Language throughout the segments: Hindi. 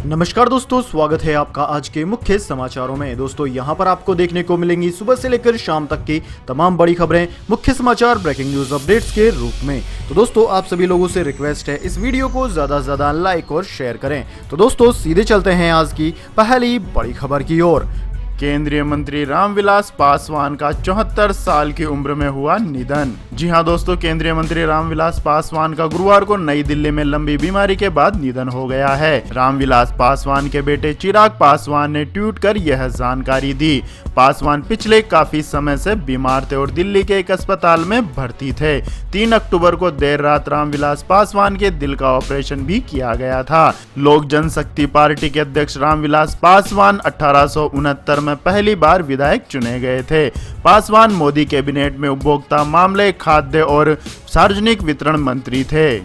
नमस्कार दोस्तों, स्वागत है आपका आज के मुख्य समाचारों में। दोस्तों यहां पर आपको देखने को मिलेंगी सुबह से लेकर शाम तक की तमाम बड़ी खबरें, मुख्य समाचार, ब्रेकिंग न्यूज अपडेट्स के रूप में। तो दोस्तों आप सभी लोगों से रिक्वेस्ट है, इस वीडियो को ज्यादा से ज्यादा लाइक और शेयर करें। तो दोस्तों सीधे चलते हैं आज की पहली बड़ी खबर की ओर। केंद्रीय मंत्री रामविलास पासवान का 74 साल की उम्र में हुआ निधन। जी हां दोस्तों, केंद्रीय मंत्री रामविलास पासवान का गुरुवार को नई दिल्ली में लंबी बीमारी के बाद निधन हो गया है। रामविलास पासवान के बेटे चिराग पासवान ने ट्वीट कर यह जानकारी दी। पासवान पिछले काफी समय से बीमार थे और दिल्ली के एक अस्पताल में भर्ती थे। 3 अक्टूबर को देर रात रामविलास पासवान के दिल का ऑपरेशन भी किया गया था। लोक जनशक्ति पार्टी के अध्यक्ष रामविलास पासवान 1869 में पहली बार विधायक चुने गए थे। पासवान मोदी कैबिनेट में उपभोक्ता मामले, खाद्य और सार्वजनिक वितरण मंत्री थे।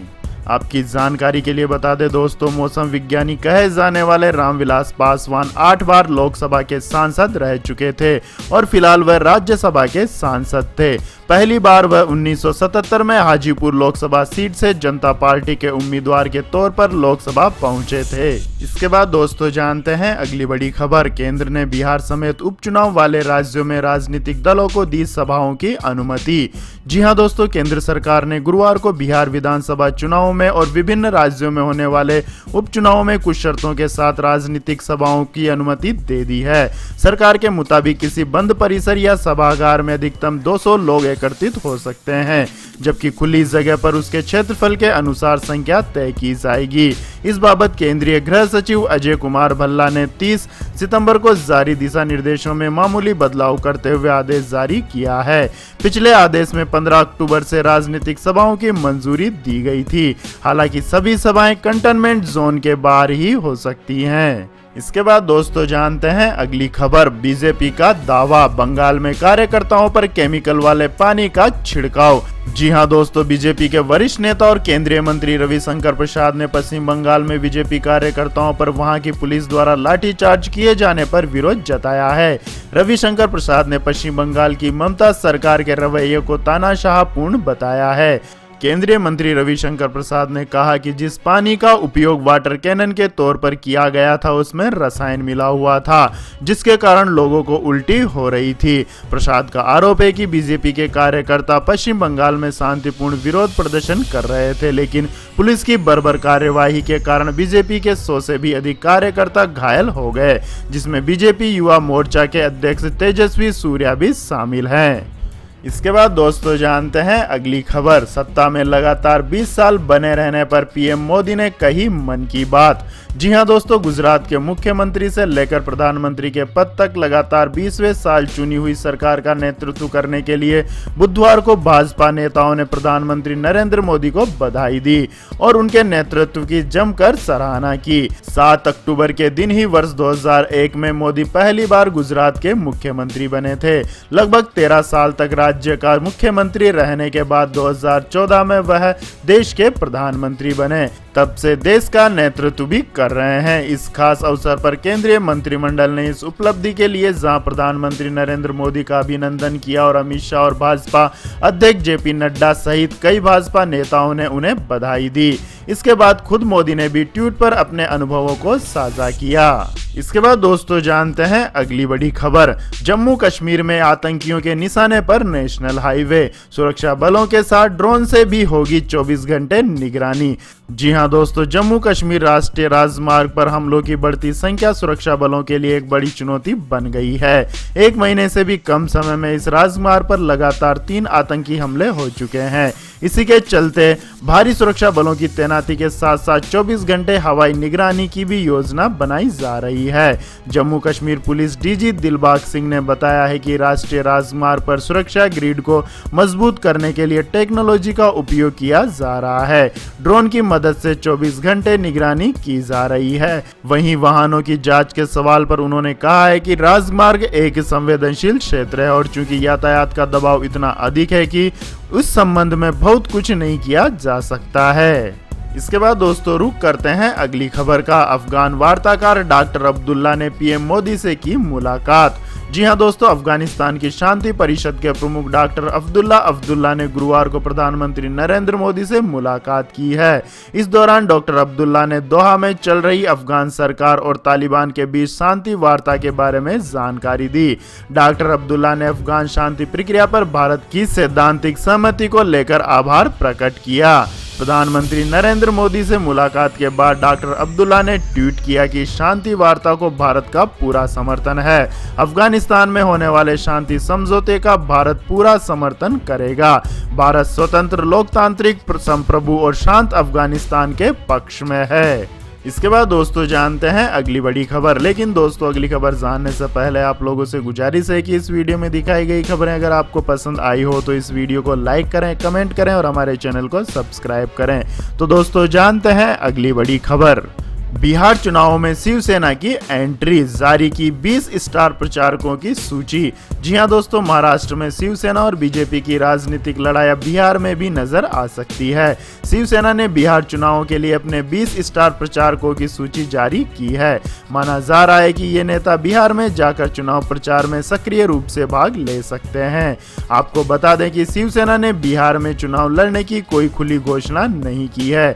आपकी जानकारी के लिए बता दें दोस्तों, मौसम विज्ञानी कहे जाने वाले रामविलास पासवान 8 बार लोकसभा के सांसद रह चुके थे और फिलहाल वह राज्यसभा के सांसद थे। पहली बार वह 1977 में हाजीपुर लोकसभा सीट से जनता पार्टी के उम्मीदवार के तौर पर लोकसभा पहुंचे थे। इसके बाद दोस्तों जानते हैं अगली बड़ी खबर। केंद्र ने बिहार समेत उपचुनाव वाले राज्यों में राजनीतिक दलों को दी सभाओं की अनुमति। जी हां दोस्तों, केंद्र सरकार ने गुरुवार को बिहार विधानसभा चुनावों में और विभिन्न राज्यों में होने वाले उपचुनावों में कुछ शर्तों के साथ राजनीतिक सभाओं की अनुमति दे दी है। सरकार के मुताबिक किसी बंद परिसर या सभागार में अधिकतम 200 लोग एकत्रित हो सकते हैं, जबकि खुली जगह पर उसके क्षेत्रफल के अनुसार संख्या तय की जाएगी। इस बाबत केंद्रीय गृह सचिव अजय कुमार भल्ला ने 30 सितंबर को जारी दिशा निर्देशों में मामूली बदलाव करते हुए आदेश जारी किया है। पिछले आदेश में 15 अक्टूबर से राजनीतिक सभाओं की मंजूरी दी गई थी। हालांकि सभी सभाएं कंटेनमेंट जोन के बाहर ही हो सकती हैं। इसके बाद दोस्तों जानते हैं अगली खबर। बीजेपी का दावा, बंगाल में कार्यकर्ताओं पर केमिकल वाले पानी का छिड़काव। जी हां दोस्तों, बीजेपी के वरिष्ठ नेता और केंद्रीय मंत्री रविशंकर प्रसाद ने पश्चिम बंगाल में बीजेपी कार्यकर्ताओं पर वहां की पुलिस द्वारा लाठीचार्ज किए जाने पर विरोध जताया है। रविशंकर प्रसाद ने पश्चिम बंगाल की ममता सरकार के रवैये को तानाशाहपूर्ण बताया है। केंद्रीय मंत्री रविशंकर प्रसाद ने कहा कि जिस पानी का उपयोग वाटर कैनन के तौर पर किया गया था उसमें रसायन मिला हुआ था, जिसके कारण लोगों को उल्टी हो रही थी। प्रसाद का आरोप है कि बीजेपी के कार्यकर्ता पश्चिम बंगाल में शांतिपूर्ण विरोध प्रदर्शन कर रहे थे, लेकिन पुलिस की बर्बर कार्यवाही के कारण बीजेपी के 100 से भी अधिक कार्यकर्ता घायल हो गए, जिसमें बीजेपी युवा मोर्चा के अध्यक्ष तेजस्वी सूर्या भी शामिल हैं। इसके बाद दोस्तों जानते हैं अगली खबर। सत्ता में लगातार 20 साल बने रहने पर पीएम मोदी ने कही मन की बात। जी हां दोस्तों, गुजरात के मुख्यमंत्री से लेकर प्रधानमंत्री के पद तक लगातार 20वें साल चुनी हुई सरकार का नेतृत्व करने के लिए बुधवार को भाजपा नेताओं ने प्रधानमंत्री नरेंद्र मोदी को बधाई दी और उनके नेतृत्व की जमकर सराहना की। 7 अक्टूबर के दिन ही वर्ष 2001 में मोदी पहली बार गुजरात के मुख्यमंत्री बने थे। लगभग 13 साल तक राज्य का मुख्यमंत्री रहने के बाद 2014 में वह देश के प्रधानमंत्री बने। तब से देश का नेतृत्व भी कर रहे हैं। इस खास अवसर पर केंद्रीय मंत्रिमंडल ने इस उपलब्धि के लिए जहां प्रधानमंत्री नरेंद्र मोदी का अभिनंदन किया और अमित शाह और भाजपा अध्यक्ष जेपी नड्डा सहित कई भाजपा नेताओं ने उन्हें बधाई दी। इसके बाद खुद मोदी ने भी ट्वीट पर अपने अनुभवों को साझा किया। इसके बाद दोस्तों जानते हैं अगली बड़ी खबर। जम्मू कश्मीर में आतंकियों के निशाने पर नेशनल हाईवे, सुरक्षा बलों के साथ ड्रोन से भी होगी 24 घंटे निगरानी। जी हां दोस्तों, जम्मू कश्मीर राष्ट्रीय राजमार्ग पर हमलों की बढ़ती संख्या सुरक्षा बलों के लिए एक बड़ी चुनौती बन गई है। 1 महीने से भी कम समय में इस राजमार्ग पर लगातार 3 आतंकी हमले हो चुके हैं। इसी के चलते भारी सुरक्षा बलों की तैनाती के साथ साथ 24 घंटे हवाई निगरानी की भी योजना बनाई जा रही है। जम्मू कश्मीर पुलिस डीजी दिलबाग सिंह ने बताया है कि राष्ट्रीय राजमार्ग पर सुरक्षा ग्रिड को मजबूत करने के लिए टेक्नोलॉजी का उपयोग किया जा रहा है। ड्रोन की मदद से 24 घंटे निगरानी की जा रही है। वहीं वाहनों की जांच के सवाल पर उन्होंने कहा है कि राजमार्ग एक संवेदनशील क्षेत्र है और चूंकि यातायात का दबाव इतना अधिक है कि उस संबंध में बहुत कुछ नहीं किया जा सकता है। इसके बाद दोस्तों रुक करते हैं अगली खबर का। अफगान वार्ताकार डॉक्टर अब्दुल्ला ने पीएम मोदी से की मुलाकात। जी हां दोस्तों, अफगानिस्तान की शांति परिषद के प्रमुख डॉक्टर अब्दुल्ला ने गुरुवार को प्रधानमंत्री नरेंद्र मोदी से मुलाकात की है। इस दौरान डॉक्टर अब्दुल्ला ने दोहा में चल रही अफगान सरकार और तालिबान के बीच शांति वार्ता के बारे में जानकारी दी। डॉक्टर अब्दुल्ला ने अफगान शांति प्रक्रिया पर भारत की सैद्धांतिक सहमति को लेकर आभार प्रकट किया। प्रधानमंत्री नरेंद्र मोदी से मुलाकात के बाद डॉक्टर अब्दुल्ला ने ट्वीट किया कि शांति वार्ता को भारत का पूरा समर्थन है। अफगानिस्तान में होने वाले शांति समझौते का भारत पूरा समर्थन करेगा। भारत स्वतंत्र, लोकतांत्रिक, संप्रभु और शांत अफगानिस्तान के पक्ष में है। इसके बाद दोस्तों जानते हैं अगली बड़ी खबर। लेकिन दोस्तों अगली खबर जानने से पहले आप लोगों से गुजारिश है कि इस वीडियो में दिखाई गई खबरें अगर आपको पसंद आई हो तो इस वीडियो को लाइक करें, कमेंट करें और हमारे चैनल को सब्सक्राइब करें। तो दोस्तों जानते हैं अगली बड़ी खबर। बिहार चुनावों में शिवसेना की एंट्री, जारी की 20 स्टार प्रचारकों की सूची। जी हां दोस्तों, महाराष्ट्र में शिवसेना और बीजेपी की राजनीतिक लड़ाई बिहार में भी नजर आ सकती है। शिवसेना ने बिहार चुनावों के लिए अपने 20 स्टार प्रचारकों की सूची जारी की है। माना जा रहा है कि ये नेता बिहार में जाकर चुनाव प्रचार में सक्रिय रूप से भाग ले सकते हैं। आपको बता दें कि शिवसेना ने बिहार में चुनाव लड़ने की कोई खुली घोषणा नहीं की है।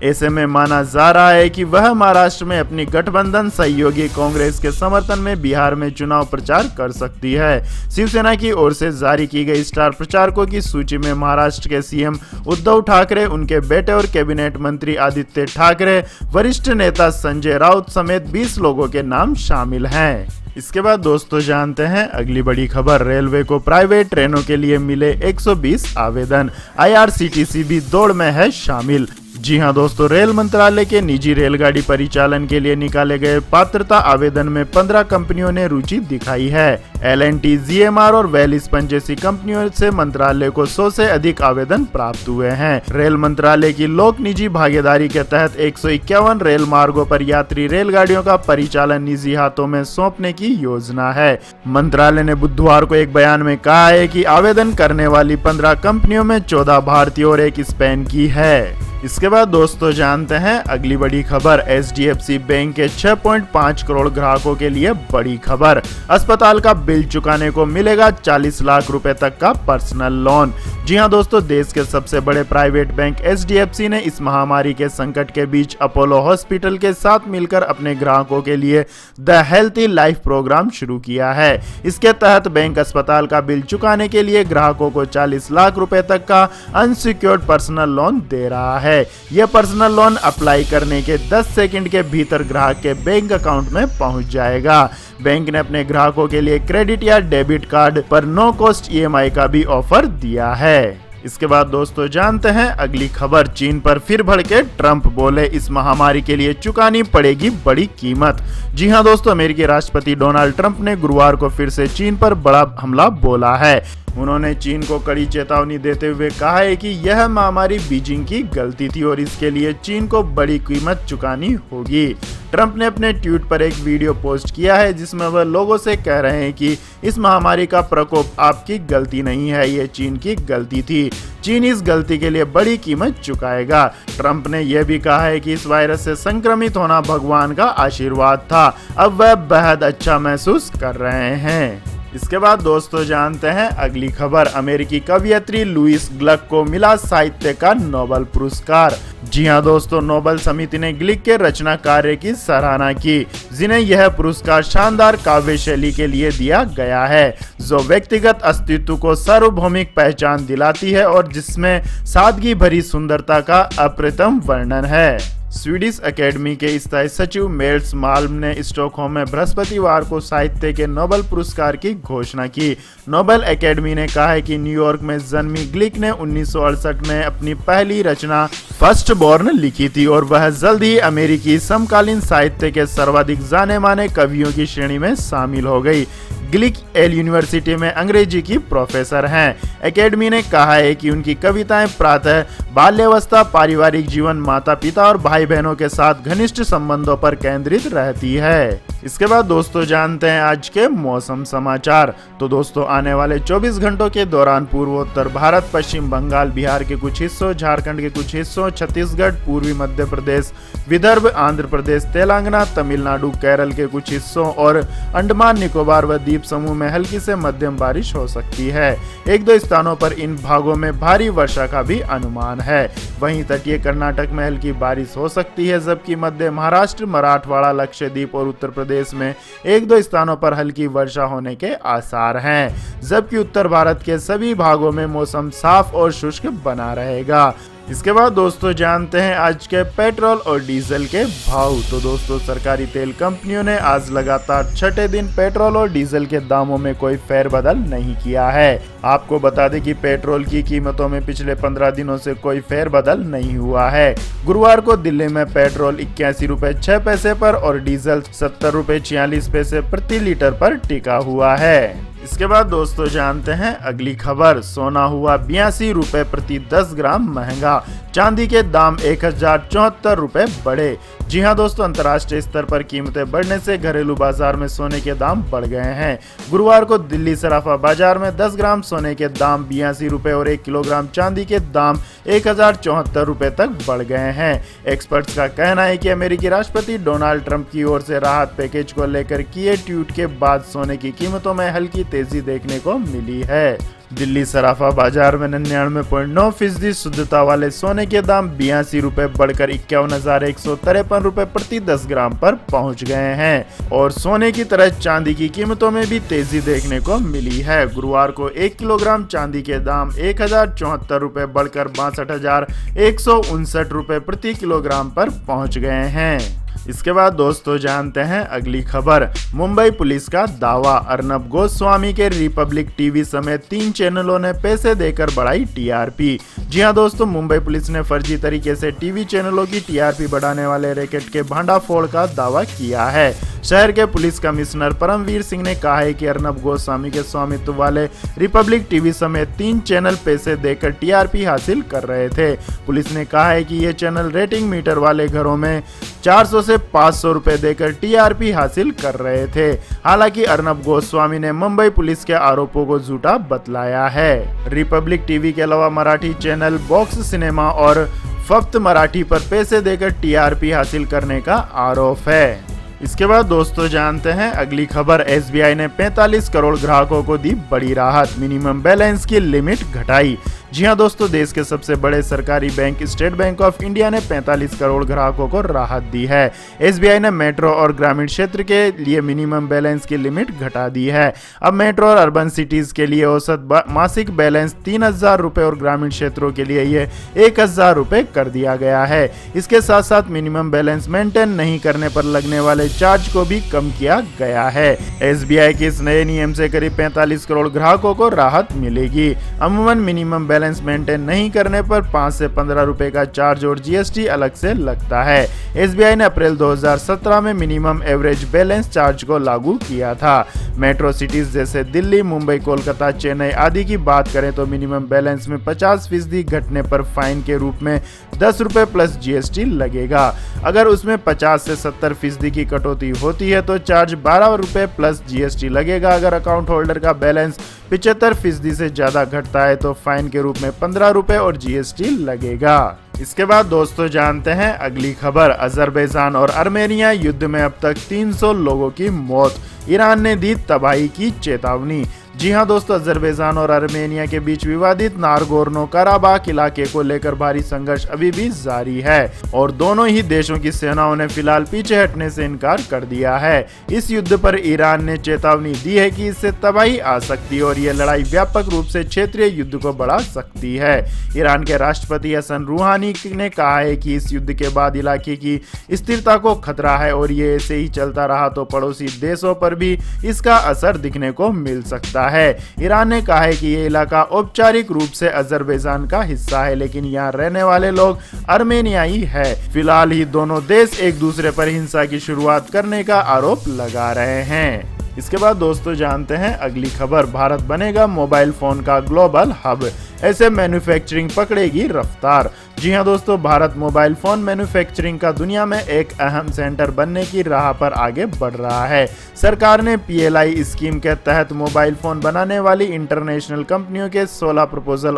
ऐसे में माना जा रहा है कि वह महाराष्ट्र में अपनी गठबंधन सहयोगी कांग्रेस के समर्थन में बिहार में चुनाव प्रचार कर सकती है। शिवसेना की ओर से जारी की गई स्टार प्रचारकों की सूची में महाराष्ट्र के सीएम उद्धव ठाकरे, उनके बेटे और कैबिनेट मंत्री आदित्य ठाकरे, वरिष्ठ नेता संजय राउत समेत 20 लोगों के नाम शामिल हैं। इसके बाद दोस्तों जानते हैं अगली बड़ी खबर। रेलवे को प्राइवेट ट्रेनों के लिए मिले 120 आवेदन, IRCTC भी दौड़ में है शामिल। जी हां दोस्तों, रेल मंत्रालय के निजी रेलगाड़ी परिचालन के लिए निकाले गए पात्रता आवेदन में 15 कंपनियों ने रुचि दिखाई है। L&T, GMR और वेलिस्पन जैसी कंपनियों से मंत्रालय को 100 से अधिक आवेदन प्राप्त हुए हैं। रेल मंत्रालय की लोक निजी भागीदारी के तहत 151 रेल मार्गों पर यात्री रेलगाड़ियों का परिचालन निजी हाथों में सौंपने की योजना है। मंत्रालय ने बुधवार को एक बयान में कहा है कि आवेदन करने वाली 15 कंपनियों में 14 भारतीय और एक स्पेन की है। इसके बाद दोस्तों जानते हैं अगली बड़ी खबर। HDFC बैंक के 6.5 करोड़ ग्राहकों के लिए बड़ी खबर। अस्पताल का बिल चुकाने को मिलेगा 40 लाख रुपए तक का पर्सनल लोन। जी हां दोस्तों, देश के सबसे बड़े प्राइवेट बैंक HDFC ने इस महामारी के संकट के बीच अपोलो हॉस्पिटल के साथ मिलकर अपने ग्राहकों के लिए द हेल्थी लाइफ प्रोग्राम शुरू किया है। इसके तहत बैंक अस्पताल का बिल चुकाने के लिए ग्राहकों को 40 लाख रुपए तक का अनसिक्योर्ड पर्सनल लोन दे रहा है। यह पर्सनल लोन अप्लाई करने के 10 सेकंड के भीतर ग्राहक के बैंक अकाउंट में पहुंच जाएगा। बैंक ने अपने ग्राहकों के लिए क्रेडिट या डेबिट कार्ड पर नो कॉस्ट EMI का भी ऑफर दिया है। इसके बाद दोस्तों जानते हैं अगली खबर। चीन पर फिर भड़के ट्रंप, बोले इस महामारी के लिए चुकानी पड़ेगी बड़ी कीमत। जी हां दोस्तों, अमेरिकी राष्ट्रपति डोनाल्ड ट्रंप ने गुरुवार को फिर से चीन पर बड़ा हमला बोला है। उन्होंने चीन को कड़ी चेतावनी देते हुए कहा है कि यह महामारी बीजिंग की गलती थी और इसके लिए चीन को बड़ी कीमत चुकानी होगी। ट्रंप ने अपने ट्वीट पर एक वीडियो पोस्ट किया है जिसमें वह लोगों से कह रहे हैं कि इस महामारी का प्रकोप आपकी गलती नहीं है, ये चीन की गलती थी। चीन इस गलती के लिए बड़ी कीमत चुकाएगा। ट्रंप ने यह भी कहा है कि इस वायरस से संक्रमित होना भगवान का आशीर्वाद था, अब वह बेहद अच्छा महसूस कर रहे हैं। इसके बाद दोस्तों जानते हैं अगली खबर। अमेरिकी कवयित्री लुइस ग्लक को मिला साहित्य का नोबेल पुरस्कार। जी हां दोस्तों, नोबेल समिति ने ग्लिक के रचना कार्य की सराहना की, जिन्हें यह पुरस्कार शानदार काव्य शैली के लिए दिया गया है जो व्यक्तिगत अस्तित्व को सार्वभौमिक पहचान दिलाती है और जिसमें सादगी भरी सुंदरता का अप्रतिम वर्णन है। स्वीडिश एकेडमी के स्थायी सचिव मेल्स माल्म ने स्टॉकहोम में बृहस्पतिवार को साहित्य के नोबेल पुरस्कार की घोषणा की। नोबेल एकेडमी ने कहा है कि न्यूयॉर्क में जन्मी ग्लिक ने 1968 में अपनी पहली रचना फर्स्ट बॉर्न लिखी थी और वह जल्द ही अमेरिकी समकालीन साहित्य के सर्वाधिक जाने माने कवियों की श्रेणी में शामिल हो गई। ग्लिक येल यूनिवर्सिटी में अंग्रेजी की प्रोफेसर हैं। एकेडमी ने कहा है कि उनकी कविताएं प्रातः, बाल्यावस्था, पारिवारिक जीवन, माता पिता और भाई बहनों के साथ घनिष्ठ संबंधों पर केंद्रित रहती है। इसके बाद दोस्तों जानते हैं आज के मौसम समाचार। तो दोस्तों आने वाले 24 घंटों के दौरान पूर्वोत्तर भारत, पश्चिम बंगाल, बिहार के कुछ हिस्सों, झारखंड के कुछ हिस्सों, छत्तीसगढ़, पूर्वी मध्य प्रदेश, विदर्भ, आंध्र प्रदेश, तेलंगाना, तमिलनाडु, केरल के कुछ हिस्सों और अंडमान निकोबार व द्वीप समूह में हल्की से मध्यम बारिश हो सकती है। एक दो स्थानों पर इन भागों में भारी वर्षा का भी अनुमान है। वहीं तटीय कर्नाटक में हल्की बारिश हो सकती है, जबकि मध्य महाराष्ट्र, मराठवाड़ा, लक्षद्वीप और उत्तर प्रदेश में एक दो स्थानों पर हल्की वर्षा होने के आसार हैं, जबकि उत्तर भारत के सभी भागों में मौसम साफ और शुष्क बना रहेगा। इसके बाद दोस्तों जानते हैं आज के पेट्रोल और डीजल के भाव। तो दोस्तों सरकारी तेल कंपनियों ने आज लगातार छठे दिन पेट्रोल और डीजल के दामों में कोई फेरबदल नहीं किया है। आपको बता दें कि पेट्रोल की कीमतों में पिछले 15 दिनों से कोई फेरबदल नहीं हुआ है। गुरुवार को दिल्ली में पेट्रोल 81 रुपए 6 पैसे पर और डीजल 70 रुपए 46 पैसे प्रति लीटर पर टिका हुआ है। इसके बाद दोस्तों जानते हैं अगली खबर। सोना हुआ 82 रुपए प्रति 10 ग्राम महंगा, चांदी के दाम 1074 रुपए बढ़े। जी हां दोस्तों, अंतर्राष्ट्रीय स्तर पर कीमतें बढ़ने से घरेलू बाजार में सोने के दाम बढ़ गए हैं। गुरुवार को दिल्ली सराफा बाजार में 10 ग्राम सोने के दाम 82 रुपए और 1 किलोग्राम चांदी के दाम 1074 रुपए तक बढ़ गए हैं। एक्सपर्ट्स का कहना है कि अमेरिकी राष्ट्रपति डोनाल्ड ट्रंप की ओर से राहत पैकेज को लेकर किए ट्वीट के बाद सोने की कीमतों में हल्की तेजी देखने को मिली है। दिल्ली सराफा बाजार में 99.9% शुद्धता वाले सोने के दाम 82 रुपए बढ़कर 51,153 रुपए प्रति 10 ग्राम पर पहुंच गए हैं और सोने की तरह चांदी की कीमतों में भी तेजी देखने को मिली है। गुरुवार को 1 किलोग्राम चांदी के दाम 1074 रुपए बढ़कर 62,159 रुपए प्रति किलोग्राम पर पहुंच गए हैं। इसके बाद दोस्तों जानते हैं अगली खबर। मुंबई पुलिस का दावा, अर्नब गोस्वामी के रिपब्लिक टीवी समेत 3 चैनलों ने पैसे देकर बढ़ाई टीआरपी। जी हां दोस्तों, मुंबई पुलिस ने फर्जी तरीके से टीवी चैनलों की टीआरपी बढ़ाने वाले रैकेट के भंडाफोड़ का दावा किया है। शहर के पुलिस कमिश्नर परमवीर सिंह ने कहा है कि अर्नब गोस्वामी के स्वामित्व वाले रिपब्लिक टीवी समेत 3 चैनल पैसे देकर टीआरपी हासिल कर रहे थे। पुलिस ने कहा है कि ये चैनल रेटिंग मीटर वाले घरों में 400 से 500 रुपए देकर टीआरपी हासिल कर रहे थे। हालांकि अर्नब गोस्वामी ने मुंबई पुलिस के आरोपों को झूठा बतलाया है। रिपब्लिक टीवी के अलावा मराठी चैनल बॉक्स सिनेमा और फफ्त मराठी पर पैसे देकर टीआरपी हासिल करने का आरोप है। इसके बाद दोस्तों जानते हैं अगली खबर। एसबीआई ने 45 करोड़ ग्राहकों को दी बड़ी राहत, मिनिमम बैलेंस की लिमिट घटाई। जी हां दोस्तों, देश के सबसे बड़े सरकारी bank state bank of India ने 45 करोड़ ग्राहकों को राहत दी है। एसबीआई ने मेट्रो और ग्रामीण क्षेत्र के लिए मिनिमम बैलेंस की लिमिट घटा दी है। अब मेट्रो और अर्बन सिटीज के लिए औसत मासिक बैलेंस 3,000 रुपए और ग्रामीण क्षेत्रों के लिए ये 1,000 रुपए कर दिया गया है। इसके साथ साथ मिनिमम बैलेंस मेंटेन नहीं करने पर लगने वाले चार्ज को भी कम किया गया है। एसबीआई के इस नए नियम से करीब 45 करोड़ ग्राहकों को राहत मिलेगी। अमूमन मिनिमम बैलेंस मेंटेन नहीं करने पर 5 से 15 रुपए का चार्ज और जीएसटी अलग से लगता है। एसबीआई ने अप्रैल 2017 में मिनिमम एवरेज बैलेंस चार्ज को लागू किया था। मेट्रो सिटीज जैसे दिल्ली, मुंबई, कोलकाता, चेन्नई आदि की बात करें तो मिनिमम बैलेंस में 50% घटने पर फाइन के रूप में 10 रुपए प्लस जीएसटी लगेगा। अगर उसमें 50 से 70% की कटौती होती है तो चार्ज 12 रुपए प्लस जीएसटी लगेगा। अगर अकाउंट होल्डर का बैलेंस 75% से ज्यादा घटता है तो फाइन के रूप में 15 रुपए और जीएसटी लगेगा। इसके बाद दोस्तों जानते हैं अगली खबर। अजरबैजान और आर्मेनिया युद्ध में अब तक 300 लोगों की मौत, ईरान ने दी तबाही की चेतावनी। जी हां दोस्तों, अजरबैजान और आर्मेनिया के बीच विवादित नागोर्नो कराबाख इलाके को लेकर भारी संघर्ष अभी भी जारी है और दोनों ही देशों की सेनाओं ने फिलहाल पीछे हटने से इनकार कर दिया है। इस युद्ध पर ईरान ने चेतावनी दी है कि इससे तबाही आ सकती है और यह लड़ाई व्यापक रूप से क्षेत्रीय युद्ध को बढ़ा सकती है। ईरान के राष्ट्रपति हसन रूहानी ने कहा है कि इस युद्ध के बाद इलाके की स्थिरता को खतरा है और ये ऐसे ही चलता रहा तो पड़ोसी देशों पर भी इसका असर दिखने को मिल सकता है। ईरान ने कहा है कि ये इलाका औपचारिक रूप से अजरबैजान का हिस्सा है, लेकिन यहाँ रहने वाले लोग आर्मेनियाई है। फिलहाल ही दोनों देश एक दूसरे पर हिंसा की शुरुआत करने का आरोप लगा रहे हैं। इसके बाद दोस्तों जानते हैं अगली खबर। भारत बनेगा मोबाइल फोन का ग्लोबल हब। ऐसे मैन्युफैक्चरिंग पकड़ेगी रफ्तार। जी हाँ दोस्तों, भारत मोबाइल फोन मैन्युफैक्चरिंग का दुनिया में एक अहम सेंटर बनने की राह पर आगे बढ़ रहा है। सरकार ने PLI स्कीम के तहत मोबाइल फोन बनाने वाली इंटरनेशनल कंपनियों के 16 प्रपोजल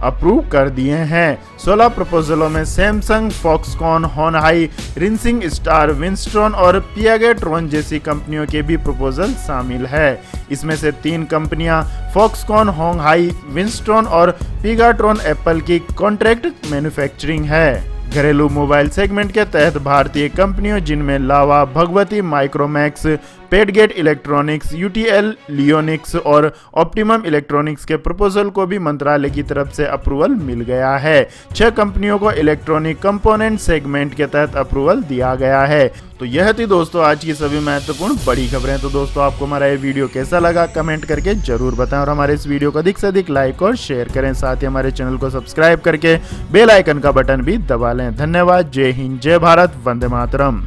अप्रूव कर दिए हैं। 16 प्रपोजलों में सैमसंग, फॉक्सकॉन, होनहाई, रिनसिंग स्टार, विंस्ट्रॉन और पियागेट्रॉन जैसी कंपनियों के भी प्रपोजल शामिल है। इसमें से 3 कंपनियां फॉक्सकॉन, होनहाई, विंस्ट्रॉन और पिगाट्रॉन एप्पल की कॉन्ट्रैक्ट मैन्युफैक्चरिंग है। घरेलू मोबाइल सेगमेंट के तहत भारतीय कंपनियों जिनमें लावा, भगवती, माइक्रोमैक्स, पेडगेट इलेक्ट्रॉनिक्स, UTL, लियोनिक्स और ऑप्टिमम इलेक्ट्रॉनिक्स के प्रपोजल को भी मंत्रालय की तरफ से अप्रूवल मिल गया है। 6 कंपनियों को इलेक्ट्रॉनिक कंपोनेंट सेगमेंट के तहत अप्रूवल दिया गया है। तो यह थी दोस्तों आज की सभी महत्वपूर्ण बड़ी खबरें। तो दोस्तों आपको हमारा ये वीडियो कैसा लगा कमेंट करके जरूर बताएं और हमारे इस वीडियो को अधिक से अधिक लाइक और शेयर करें। साथ ही हमारे चैनल को सब्सक्राइब करके बेल आइकन का बटन भी दबा लें। धन्यवाद। जय हिंद, जय भारत, वंदे मातरम।